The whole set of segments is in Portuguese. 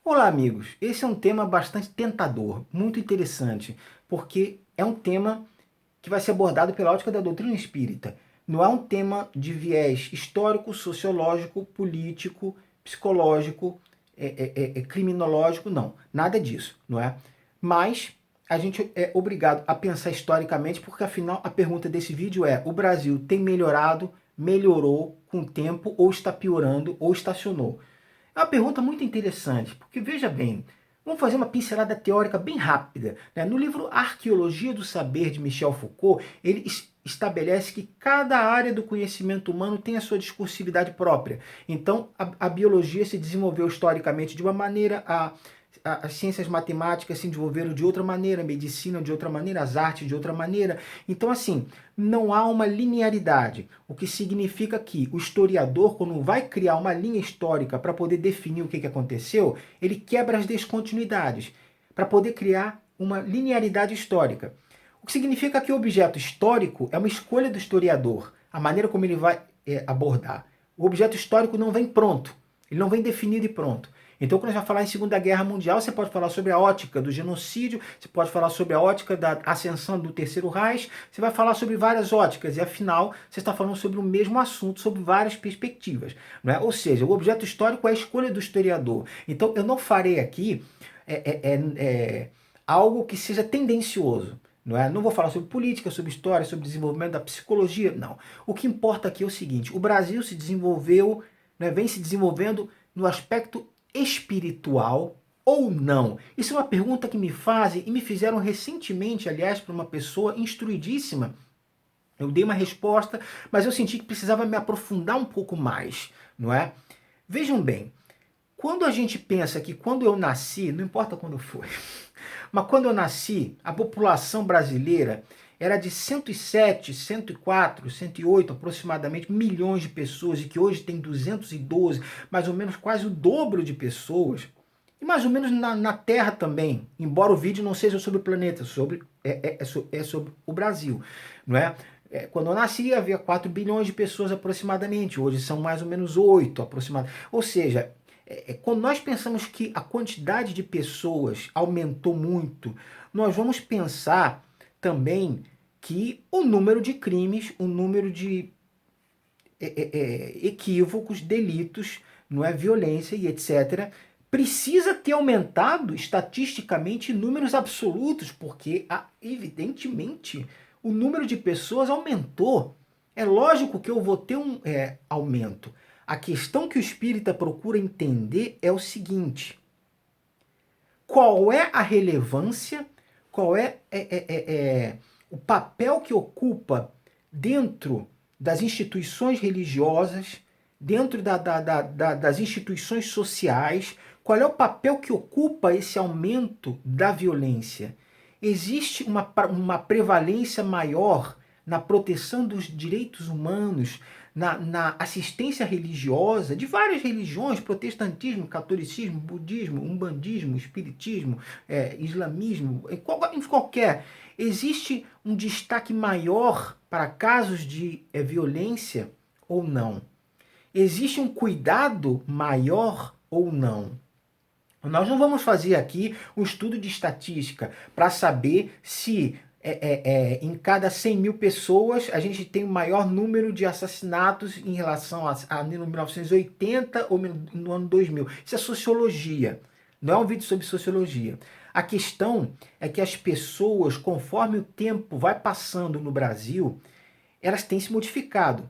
Olá, amigos. Esse é um tema bastante tentador, muito interessante, porque é um tema que vai ser abordado pela ótica da doutrina espírita. Não é um tema de viés histórico, sociológico, político, psicológico, criminológico, não. Nada disso, não é? Mas a gente é obrigado a pensar historicamente, porque afinal a pergunta desse vídeo é: o Brasil tem melhorado, melhorou com o tempo, ou está piorando, ou estacionou? É uma pergunta muito interessante, porque veja bem, vamos fazer uma pincelada teórica bem rápida, né? No livro Arqueologia do Saber, de Michel Foucault, ele estabelece que cada área do conhecimento humano tem a sua discursividade própria. Então, a biologia se desenvolveu historicamente de uma maneira, as ciências matemáticas se desenvolveram de outra maneira, a medicina de outra maneira, as artes de outra maneira. Então, assim, não há uma linearidade, o que significa que o historiador, quando vai criar uma linha histórica para poder definir o que aconteceu, ele quebra as descontinuidades para poder criar uma linearidade histórica. O que significa que o objeto histórico é uma escolha do historiador, a maneira como ele vai abordar. O objeto histórico não vem pronto, ele não vem definido e pronto. Então, quando a gente vai falar em Segunda Guerra Mundial, você pode falar sobre a ótica do genocídio, você pode falar sobre a ótica da ascensão do Terceiro Reich, você vai falar sobre várias óticas, e afinal, você está falando sobre o mesmo assunto, sobre várias perspectivas. Não é? Ou seja, o objeto histórico é a escolha do historiador. Então, eu não farei aqui algo que seja tendencioso. Não é? Não vou falar sobre política, sobre história, sobre desenvolvimento da psicologia, não. O que importa aqui é o seguinte: o Brasil se desenvolveu, né, vem se desenvolvendo no aspecto espiritual ou não? Isso é uma pergunta que me fazem e me fizeram recentemente, aliás, por uma pessoa instruidíssima. Eu dei uma resposta, mas eu senti que precisava me aprofundar um pouco mais, não é? Vejam bem, quando a gente pensa que quando eu nasci, não importa quando foi, mas quando eu nasci, a população brasileira era de 107, 104, 108 aproximadamente milhões de pessoas, e que hoje tem 212, mais ou menos quase o dobro de pessoas. E mais ou menos na Terra também, embora o vídeo não seja sobre o planeta, é sobre o Brasil, não é? Quando eu nasci havia 4 bilhões de pessoas aproximadamente, hoje são mais ou menos 8 aproximadamente. Ou seja, quando nós pensamos que a quantidade de pessoas aumentou muito, nós vamos pensar também que o número de crimes, o número de equívocos, delitos, não é, violência e etc., precisa ter aumentado estatisticamente em números absolutos, porque evidentemente o número de pessoas aumentou. É lógico que eu vou ter um aumento. A questão que o espírita procura entender é o seguinte: qual é a relevância, qual o papel que ocupa dentro das instituições religiosas, dentro das instituições sociais, qual é o papel que ocupa esse aumento da violência? Existe uma prevalência maior na proteção dos direitos humanos, na assistência religiosa de várias religiões: protestantismo, catolicismo, budismo, umbandismo, espiritismo, islamismo, em qualquer. Existe um destaque maior para casos de violência ou não? Existe um cuidado maior ou não? Nós não vamos fazer aqui um estudo de estatística para saber se em cada 100 mil pessoas a gente tem o maior número de assassinatos em relação a 1980 ou no ano 2000. Isso é sociologia, não é um vídeo sobre sociologia. A questão é que as pessoas, conforme o tempo vai passando no Brasil, elas têm se modificado.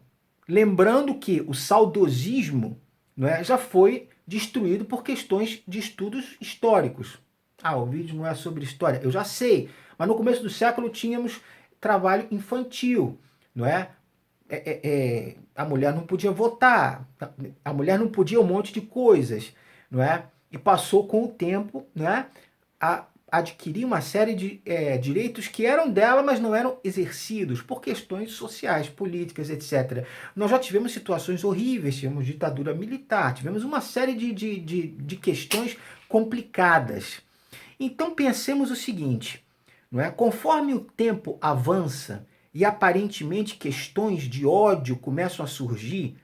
Lembrando que o saudosismo, não é, já foi destruído por questões de estudos históricos. O vídeo não é sobre história, eu já sei, mas no começo do século tínhamos trabalho infantil, não é? A mulher não podia votar, a mulher não podia um monte de coisas, não é? E passou com o tempo, não é, a adquirir uma série de direitos que eram dela, mas não eram exercidos por questões sociais, políticas, etc. Nós já tivemos situações horríveis, tivemos ditadura militar, tivemos uma série de questões complicadas. Então pensemos o seguinte, não é? Conforme o tempo avança e aparentemente questões de ódio começam a surgir,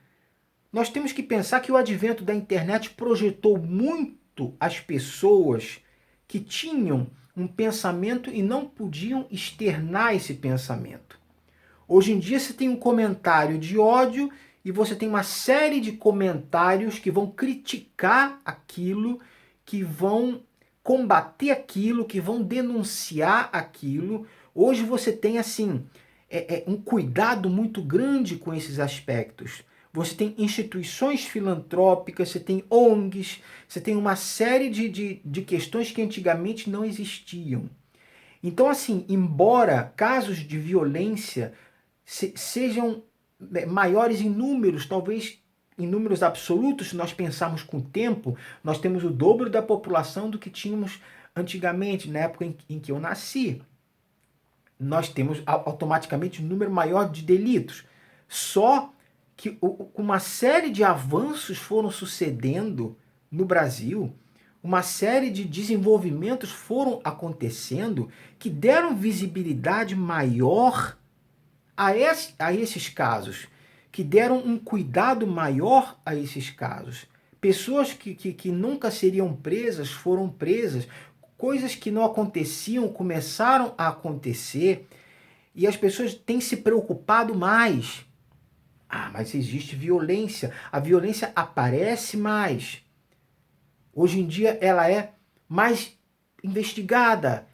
nós temos que pensar que o advento da internet projetou muito muito as pessoas que tinham um pensamento e não podiam externar esse pensamento. Hoje em dia você tem um comentário de ódio e você tem uma série de comentários que vão criticar aquilo, que vão combater aquilo, que vão denunciar aquilo. Hoje você tem assim um cuidado muito grande com esses aspectos. Você tem instituições filantrópicas, você tem ONGs, você tem uma série de questões que antigamente não existiam. Então, assim, embora casos de violência sejam maiores em números, talvez em números absolutos, se nós pensarmos com o tempo, nós temos o dobro da população do que tínhamos antigamente, na época em que eu nasci. Nós temos automaticamente um número maior de delitos. Só que uma série de avanços foram sucedendo no Brasil, uma série de desenvolvimentos foram acontecendo que deram visibilidade maior a esses casos, que deram um cuidado maior a esses casos. Pessoas que nunca seriam presas foram presas, coisas que não aconteciam começaram a acontecer e as pessoas têm se preocupado mais. Ah, mas existe violência. A violência aparece mais. Hoje em dia ela é mais investigada.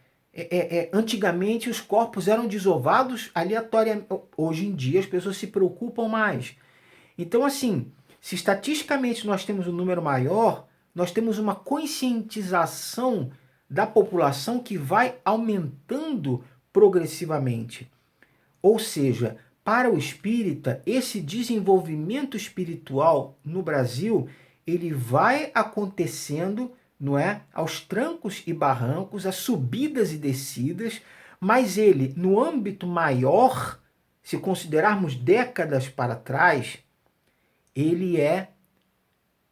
Antigamente os corpos eram desovados aleatoriamente. Hoje em dia as pessoas se preocupam mais. Então, assim, se estatisticamente nós temos um número maior, nós temos uma conscientização da população que vai aumentando progressivamente. Ou seja, para o espírita, esse desenvolvimento espiritual no Brasil, ele vai acontecendo, não é, aos trancos e barrancos, às subidas e descidas, mas ele, no âmbito maior, se considerarmos décadas para trás, ele é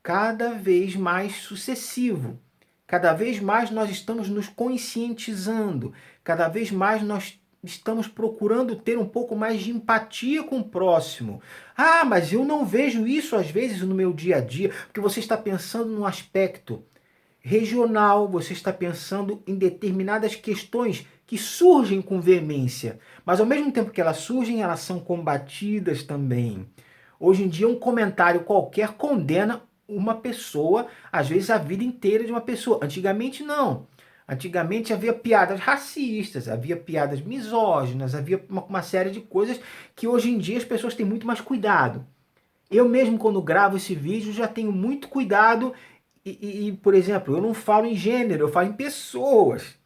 cada vez mais sucessivo. Cada vez mais nós estamos nos conscientizando, cada vez mais nós estamos procurando ter um pouco mais de empatia com o próximo. Ah, mas eu não vejo isso às vezes no meu dia a dia, porque você está pensando num aspecto regional, você está pensando em determinadas questões que surgem com veemência, mas ao mesmo tempo que elas surgem, elas são combatidas também. Hoje em dia, um comentário qualquer condena uma pessoa, às vezes a vida inteira de uma pessoa. Antigamente, não. Antigamente havia piadas racistas, havia piadas misóginas, havia uma série de coisas que hoje em dia as pessoas têm muito mais cuidado. Eu mesmo, quando gravo esse vídeo, já tenho muito cuidado por exemplo, eu não falo em gênero, eu falo em pessoas,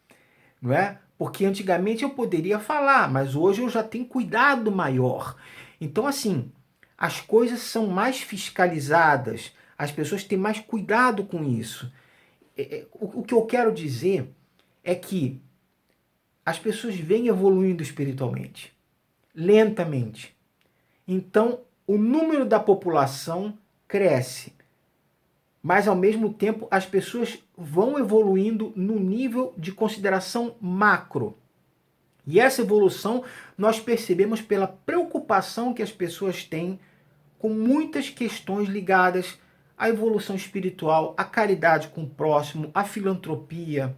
não é? Porque antigamente eu poderia falar, mas hoje eu já tenho cuidado maior. Então, assim, as coisas são mais fiscalizadas, as pessoas têm mais cuidado com isso. O que eu quero dizer é que as pessoas vêm evoluindo espiritualmente, lentamente. Então, o número da população cresce, mas ao mesmo tempo as pessoas vão evoluindo no nível de consideração macro. E essa evolução nós percebemos pela preocupação que as pessoas têm com muitas questões ligadas à evolução espiritual, à caridade com o próximo, à filantropia,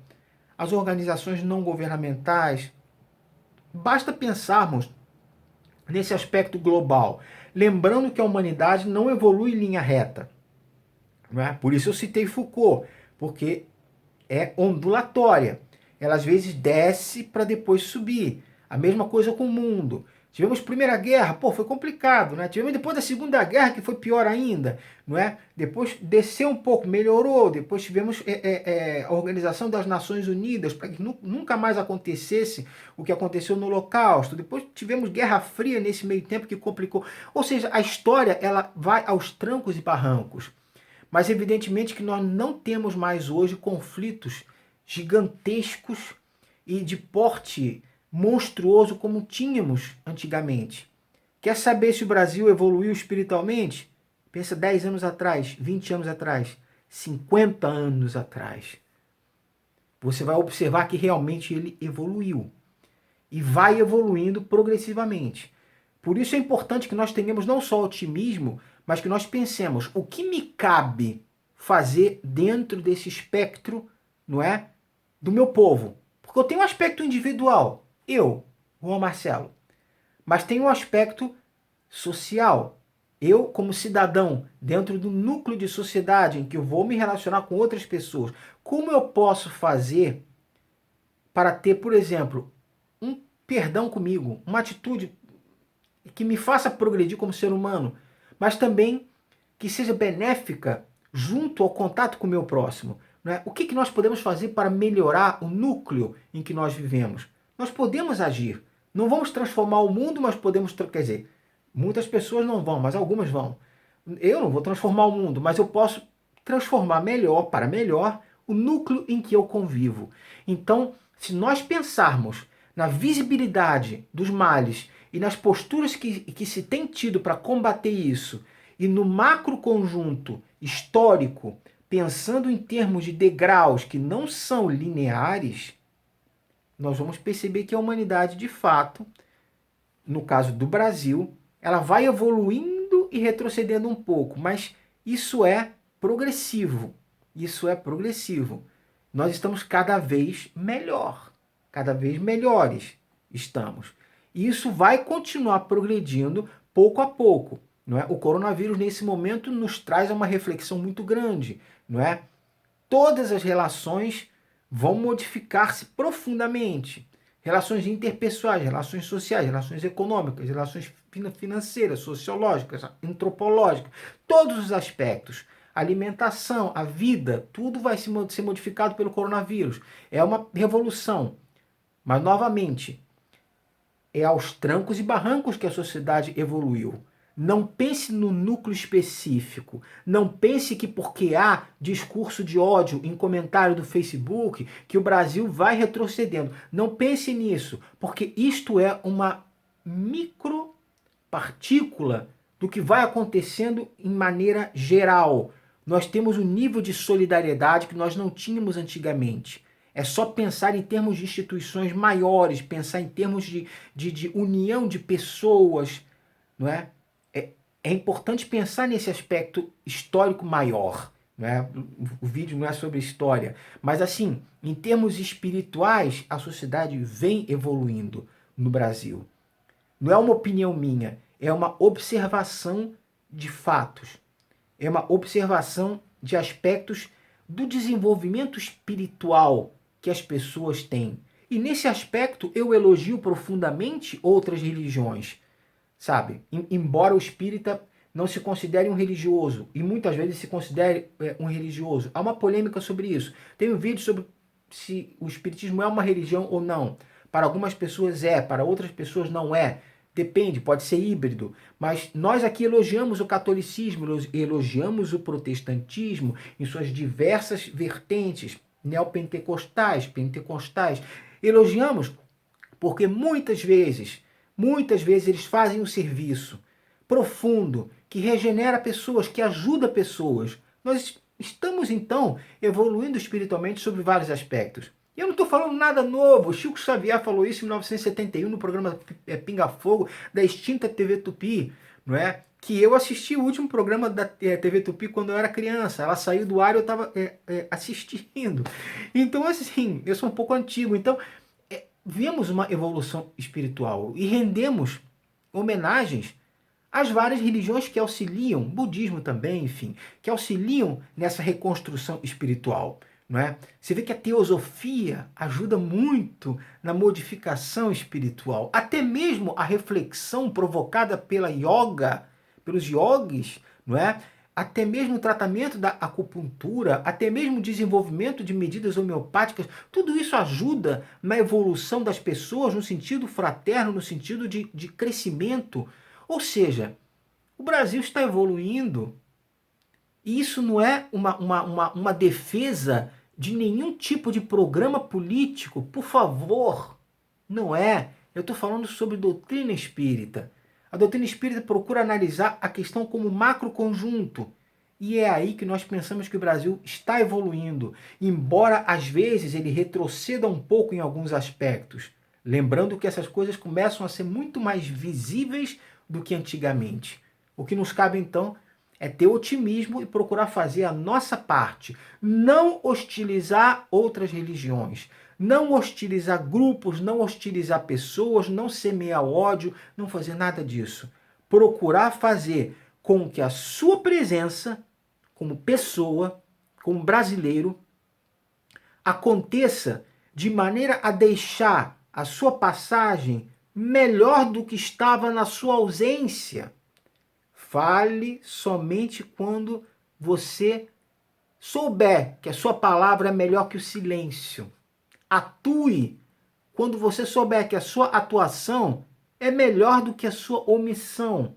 às organizações não governamentais. Basta pensarmos nesse aspecto global, lembrando que a humanidade não evolui em linha reta. Não é? Por isso eu citei Foucault, porque é ondulatória. Ela às vezes desce para depois subir. A mesma coisa com o mundo. Tivemos Primeira Guerra, foi complicado, né? Tivemos depois da Segunda Guerra, que foi pior ainda, não é? Depois desceu um pouco, melhorou. Depois tivemos a Organização das Nações Unidas, para que nunca mais acontecesse o que aconteceu no Holocausto. Depois tivemos Guerra Fria nesse meio tempo, que complicou. Ou seja, a história ela vai aos trancos e barrancos. Mas evidentemente que nós não temos mais hoje conflitos gigantescos e de porte monstruoso como tínhamos antigamente. Quer saber se o Brasil evoluiu espiritualmente? Pensa 10 anos atrás, 20 anos atrás, 50 anos atrás. Você vai observar que realmente ele evoluiu. E vai evoluindo progressivamente. Por isso é importante que nós tenhamos não só otimismo, mas que nós pensemos o que me cabe fazer dentro desse espectro, não é, do meu povo? Porque eu tenho um aspecto individual, eu, Juan Marcelo, mas tem um aspecto social. Eu, como cidadão, dentro do núcleo de sociedade em que eu vou me relacionar com outras pessoas, como eu posso fazer para ter, por exemplo, um perdão comigo, uma atitude que me faça progredir como ser humano, mas também que seja benéfica junto ao contato com o meu próximo? Não é? O que nós podemos fazer para melhorar o núcleo em que nós vivemos? Nós podemos agir. Não vamos transformar o mundo, mas podemos... Quer dizer, muitas pessoas não vão, mas algumas vão. Eu não vou transformar o mundo, mas eu posso transformar melhor, para melhor, o núcleo em que eu convivo. Então, se nós pensarmos na visibilidade dos males e nas posturas que se tem tido para combater isso, e no macro conjunto histórico, pensando em termos de degraus que não são lineares, nós vamos perceber que a humanidade, de fato, no caso do Brasil, ela vai evoluindo e retrocedendo um pouco, mas isso é progressivo. Isso é progressivo. Nós estamos cada vez melhor, cada vez melhores estamos. E isso vai continuar progredindo pouco a pouco. Não é? O coronavírus, nesse momento, nos traz uma reflexão muito grande. Não é? Todas as relações vão modificar-se profundamente. Relações interpessoais, relações sociais, relações econômicas, relações financeiras, sociológicas, antropológicas, todos os aspectos. A alimentação, a vida, tudo vai ser modificado pelo coronavírus. É uma revolução. Mas, novamente, é aos trancos e barrancos que a sociedade evoluiu. Não pense no núcleo específico. Não pense que porque há discurso de ódio em comentário do Facebook, que o Brasil vai retrocedendo. Não pense nisso, porque isto é uma micropartícula do que vai acontecendo em maneira geral. Nós temos um nível de solidariedade que nós não tínhamos antigamente. É só pensar em termos de instituições maiores, pensar em termos de união de pessoas, não é? É importante pensar nesse aspecto histórico maior. Não é? O vídeo não é sobre história. Mas, assim, em termos espirituais, a sociedade vem evoluindo no Brasil. Não é uma opinião minha, é uma observação de fatos. É uma observação de aspectos do desenvolvimento espiritual que as pessoas têm. E nesse aspecto eu elogio profundamente outras religiões, sabe? Embora o espírita não se considere um religioso, e muitas vezes se considere um religioso. Há uma polêmica sobre isso. Tem um vídeo sobre se o espiritismo é uma religião ou não. Para algumas pessoas é, para outras pessoas não é. Depende, pode ser híbrido. Mas nós aqui elogiamos o catolicismo, elogiamos o protestantismo em suas diversas vertentes, neopentecostais, pentecostais. Elogiamos porque muitas vezes eles fazem um serviço profundo, que regenera pessoas, que ajuda pessoas. Nós estamos, então, evoluindo espiritualmente sobre vários aspectos. E eu não estou falando nada novo. O Chico Xavier falou isso em 1971 no programa Pinga Fogo da extinta TV Tupi, não é? Que eu assisti o último programa da TV Tupi quando eu era criança. Ela saiu do ar e eu estava assistindo. Então, assim, eu sou um pouco antigo. Então, vemos uma evolução espiritual e rendemos homenagens às várias religiões que auxiliam, budismo também, enfim, que auxiliam nessa reconstrução espiritual. Não é? Você vê que a teosofia ajuda muito na modificação espiritual. Até mesmo a reflexão provocada pela yoga, pelos yogis, não é? Até mesmo o tratamento da acupuntura, até mesmo o desenvolvimento de medidas homeopáticas, tudo isso ajuda na evolução das pessoas no sentido fraterno, no sentido de crescimento. Ou seja, o Brasil está evoluindo. E isso não é uma defesa de nenhum tipo de programa político, por favor. Não é. Eu estou falando sobre doutrina espírita. A doutrina espírita procura analisar a questão como macro conjunto. E é aí que nós pensamos que o Brasil está evoluindo, embora às vezes ele retroceda um pouco em alguns aspectos. Lembrando que essas coisas começam a ser muito mais visíveis do que antigamente. O que nos cabe então é ter otimismo e procurar fazer a nossa parte. Não hostilizar outras religiões, não hostilizar grupos, não hostilizar pessoas, não semear ódio, não fazer nada disso. Procurar fazer com que a sua presença, como pessoa, como brasileiro, aconteça de maneira a deixar a sua passagem melhor do que estava na sua ausência. Fale somente quando você souber que a sua palavra é melhor que o silêncio. Atue quando você souber que a sua atuação é melhor do que a sua omissão.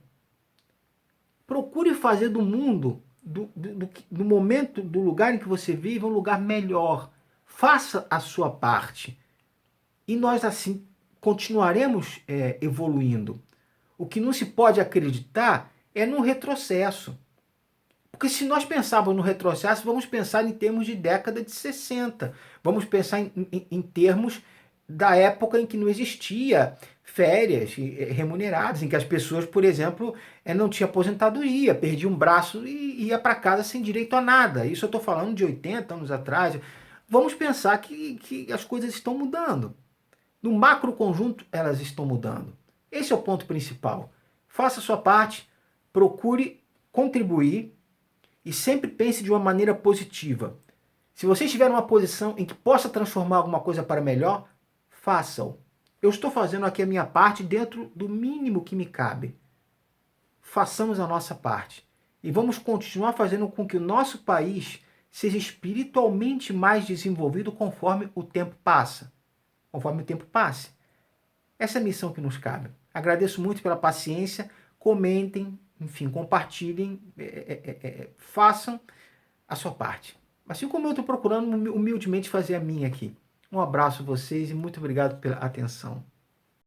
Procure fazer do mundo, do momento, do lugar em que você vive, um lugar melhor. Faça a sua parte. E nós, assim, continuaremos evoluindo. O que não se pode acreditar é no retrocesso. Porque se nós pensarmos no retrocesso, vamos pensar em termos de década de 60. Vamos pensar em termos da época em que não existia férias remuneradas, em que as pessoas, por exemplo, não tinham aposentadoria, perdiam um braço e ia para casa sem direito a nada. Isso eu estou falando de 80 anos atrás. Vamos pensar que as coisas estão mudando. No macro conjunto, elas estão mudando. Esse é o ponto principal. Faça a sua parte, procure contribuir e sempre pense de uma maneira positiva. Se você estiver numa posição em que possa transformar alguma coisa para melhor, faça-o. Eu estou fazendo aqui a minha parte dentro do mínimo que me cabe. Façamos a nossa parte. E vamos continuar fazendo com que o nosso país seja espiritualmente mais desenvolvido conforme o tempo passa. Conforme o tempo passe. Essa é a missão que nos cabe. Agradeço muito pela paciência. Comentem, enfim, compartilhem, façam a sua parte. Assim como eu estou procurando humildemente fazer a minha aqui. Um abraço a vocês e muito obrigado pela atenção.